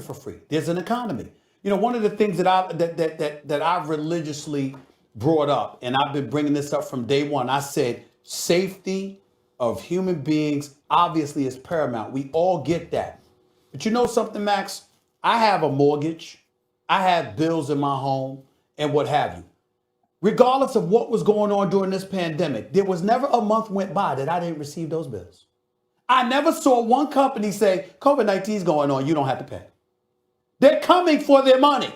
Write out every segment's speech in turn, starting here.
for free. There's an economy. You know, one of the things that I've religiously brought up, and I've been bringing this up from day one, I said safety of human beings obviously is paramount. We all get that. But you know something, Max? I have a mortgage, I have bills in my home, and what have you. Regardless of what was going on during this pandemic, there was never a month went by that I didn't receive those bills. I never saw one company say, COVID-19 is going on, you don't have to pay. They're coming for their money.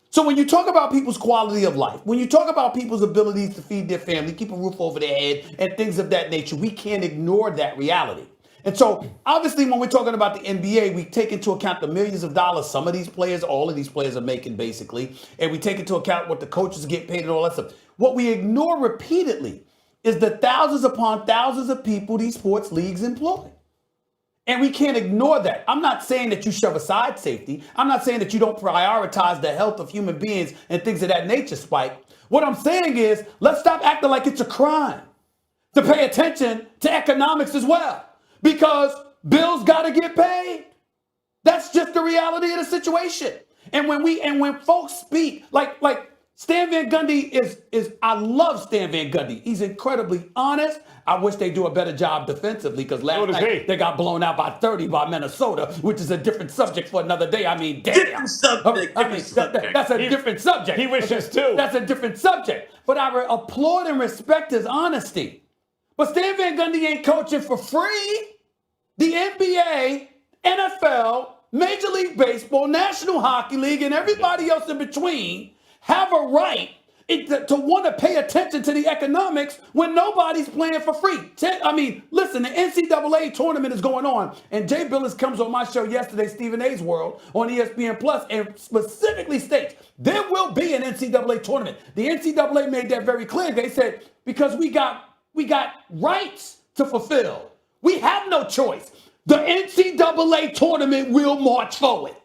So when you talk about people's quality of life, when you talk about people's abilities to feed their family, keep a roof over their head, and things of that nature, we can't ignore that reality. And so obviously when we're talking about the NBA, we take into account the millions of dollars some of these players, all of these players are making basically, and we take into account what the coaches get paid and all that stuff. What we ignore repeatedly is the thousands upon thousands of people these sports leagues employ. And we can't ignore that. I'm not saying that you shove aside safety. I'm not saying that you don't prioritize the health of human beings and things of that nature, Spike. What I'm saying is, let's stop acting like it's a crime to pay attention to economics as well. Because bills got to get paid. That's just the reality of the situation. And when folks speak, like Stan Van Gundy is I love Stan Van Gundy. He's incredibly honest. I wish they do a better job defensively because last night they got blown out by 30 by Minnesota, which is a different subject for another day. I mean, damn. Different subject. That's a different subject. He wishes too. That's a different subject. But I applaud and respect his honesty. But Stan Van Gundy ain't coaching for free. The NBA, NFL, Major League Baseball, National Hockey League, and everybody else in between have a right to want to pay attention to the economics when nobody's playing for free. Listen, the NCAA tournament is going on, and Jay Billis comes on my show yesterday, Stephen A's World, on ESPN Plus, and specifically states there will be an NCAA tournament. The NCAA made that very clear. They said because we got rights to fulfill. We have no choice. The NCAA tournament will march forward.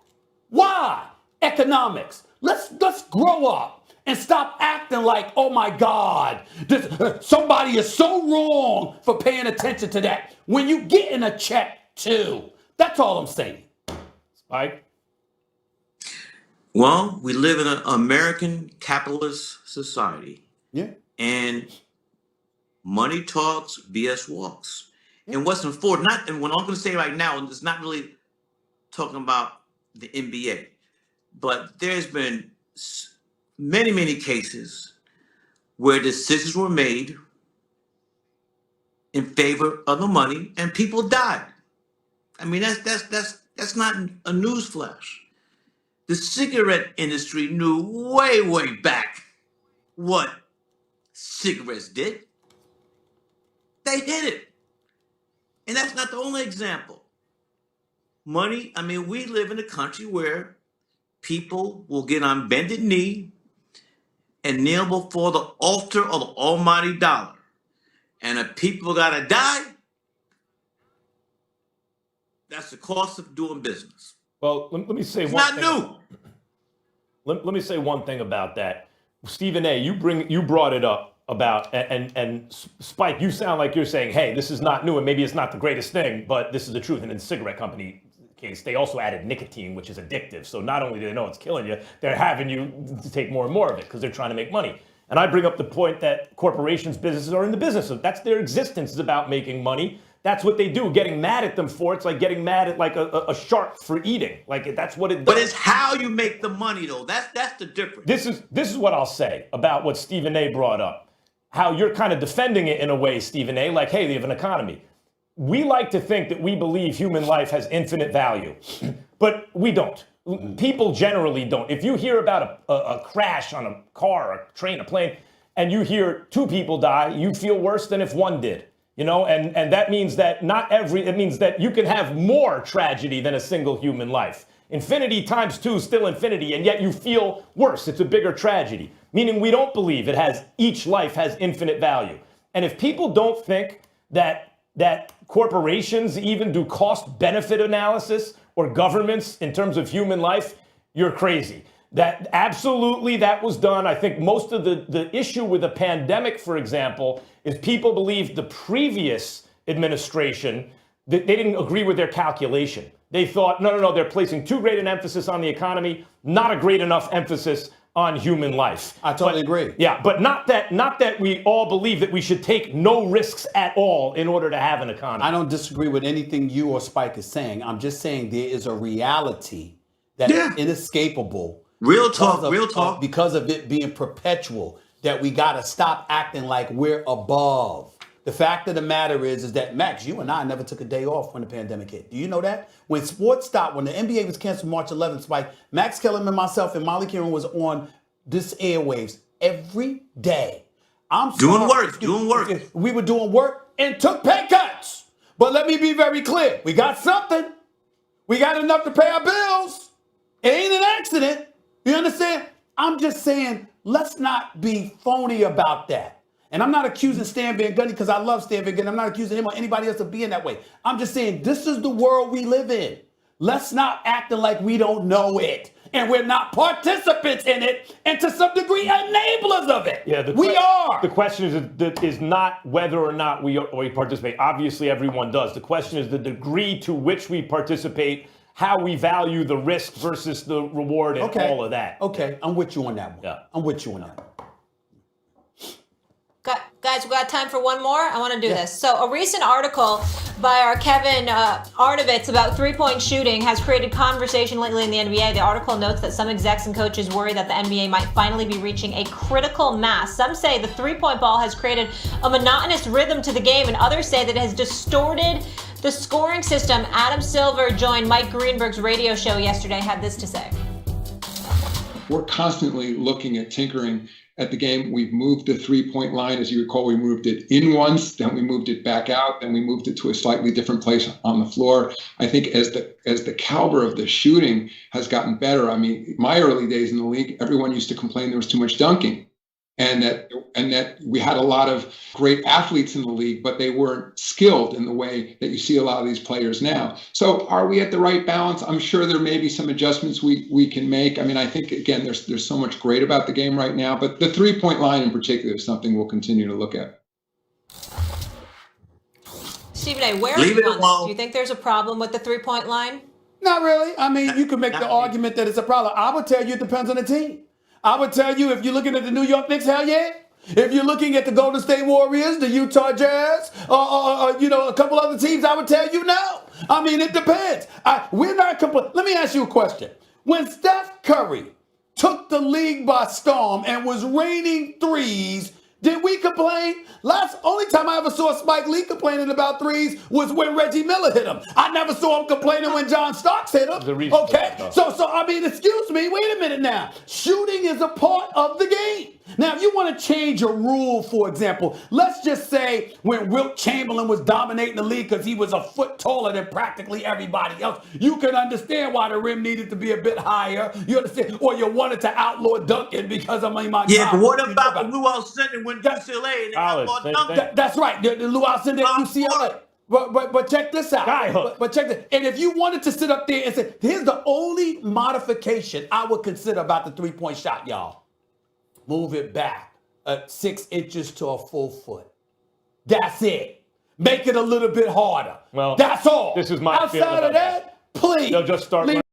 Why? Economics. Let's grow up and stop acting like, oh my God, somebody is so wrong for paying attention to that when you getting a check too. That's all I'm saying. Spike? Well, we live in an American capitalist society. Yeah. And money talks, BS walks. And what's important, and what I'm going to say right now is not really talking about the NBA, but there's been many, many cases where decisions were made in favor of the money and people died. I mean, that's not a news flash. The cigarette industry knew way, way back what cigarettes did. They hid it. And that's not the only example. Money, I mean, we live in a country where people will get on bended knee and kneel before the altar of the almighty dollar. And if people gotta die, that's the cost of doing business. Well, let me say It's one not thing. new. Let me say one thing about that. Stephen A., you brought it up about, and Spike, you sound like you're saying, hey, this is not new and maybe it's not the greatest thing, but this is the truth. And in the cigarette company case, they also added nicotine, which is addictive. So not only do they know it's killing you, they're having you to take more and more of it because they're trying to make money. And I bring up the point that corporations, businesses are in the business of, that's their existence is about making money. That's what they do. Getting mad at them for it's like getting mad at like a shark for eating. Like that's what it does. But it's how you make the money though. That's the difference. This is what I'll say about what Stephen A. brought up. How you're kind of defending it in a way, Stephen A., like, hey, they have an economy. We like to think that we believe human life has infinite value, but we don't. People generally don't. If you hear about a crash on a car, a train, a plane, and you hear 2 people die, you feel worse than if 1 did. You know, and that means that it means that you can have more tragedy than a single human life. Infinity times 2 is still infinity, and yet you feel worse. It's a bigger tragedy, meaning we don't believe each life has infinite value. And if people don't think that corporations even do cost-benefit analysis or governments in terms of human life, you're crazy. That absolutely that was done. I think most of the issue with the pandemic, for example, is people believe the previous administration, they didn't agree with their calculation. They thought, no, they're placing too great an emphasis on the economy, not a great enough emphasis on human life. I totally agree. Yeah, but not that we all believe that we should take no risks at all in order to have an economy. I don't disagree with anything you or Spike is saying. I'm just saying there is a reality that is inescapable. Real talk. Because of it being perpetual, that we got to stop acting like we're above. The fact of the matter is that, Max, you and I never took a day off when the pandemic hit. Do you know that? When sports stopped, when the NBA was canceled March 11th, Spike, Max Kellerman, myself, and Molly Kieran was on this airwaves every day. Doing work. We were doing work and took pay cuts. But let me be very clear. We got something. We got enough to pay our bills. It ain't an accident. You understand? I'm just saying, let's not be phony about that. And I'm not accusing Stan Van Gundy because I love Stan Van Gundy. I'm not accusing him or anybody else of being that way. I'm just saying this is the world we live in. Let's not act like we don't know it. And we're not participants in it, and to some degree, enablers of it. Yeah, we are. The question is not whether or not we participate. Obviously, everyone does. The question is the degree to which we participate, how we value the risk versus the reward, and all of that. Okay, I'm with you on that one. Yeah. I'm with you on that one. Guys, we got time for one more. I want to do this. So a recent article by our Kevin Arnovitz about three-point shooting has created conversation lately in the NBA. The article notes that some execs and coaches worry that the NBA might finally be reaching a critical mass. Some say the three-point ball has created a monotonous rhythm to the game, and others say that it has distorted the scoring system. Adam Silver joined Mike Greenberg's radio show yesterday, had this to say. We're constantly looking at tinkering at the game. We've moved the three-point line. As you recall, we moved it in once, then we moved it back out, then we moved it to a slightly different place on the floor. I think as the caliber of the shooting has gotten better, I mean, my early days in the league, everyone used to complain there was too much dunking. And that we had a lot of great athletes in the league, but they weren't skilled in the way that you see a lot of these players now. So are we at the right balance? I'm sure there may be some adjustments we can make. I mean, I think, again, there's so much great about the game right now, but the three-point line in particular is something we'll continue to look at. Stephen A., where are you on this? Do you think there's a problem with the three-point line? Not really. I mean, you can make the argument that it's a problem. I would tell you it depends on the team. I would tell you, if you're looking at the New York Knicks, hell yeah. If you're looking at the Golden State Warriors, the Utah Jazz, a couple other teams, I would tell you no. I mean, it depends. We're not Let me ask you a question. When Steph Curry took the league by storm and was raining threes, did we complain? Only time I ever saw Spike Lee complaining about threes was when Reggie Miller hit him. I never saw him complaining when John Starks hit him. Okay, so I mean, excuse me, wait a minute now. Shooting is a part of the game. Now, if you want to change a rule, for example, let's just say when Wilt Chamberlain was dominating the league because he was a foot taller than practically everybody else, you can understand why the rim needed to be a bit higher. You understand? Or you wanted to outlaw dunking because, I mean, my God. But what about the Lou Alcindor when UCLA and outlawed dunking? That's right. The Lou Alcindor at UCLA. But check this out. But check this. And if you wanted to sit up there and say, here's the only modification I would consider about the three-point shot, y'all. Move it back 6 inches to a full foot. That's it. Make it a little bit harder. Well, that's all. This is my outside of that, please. They'll just start.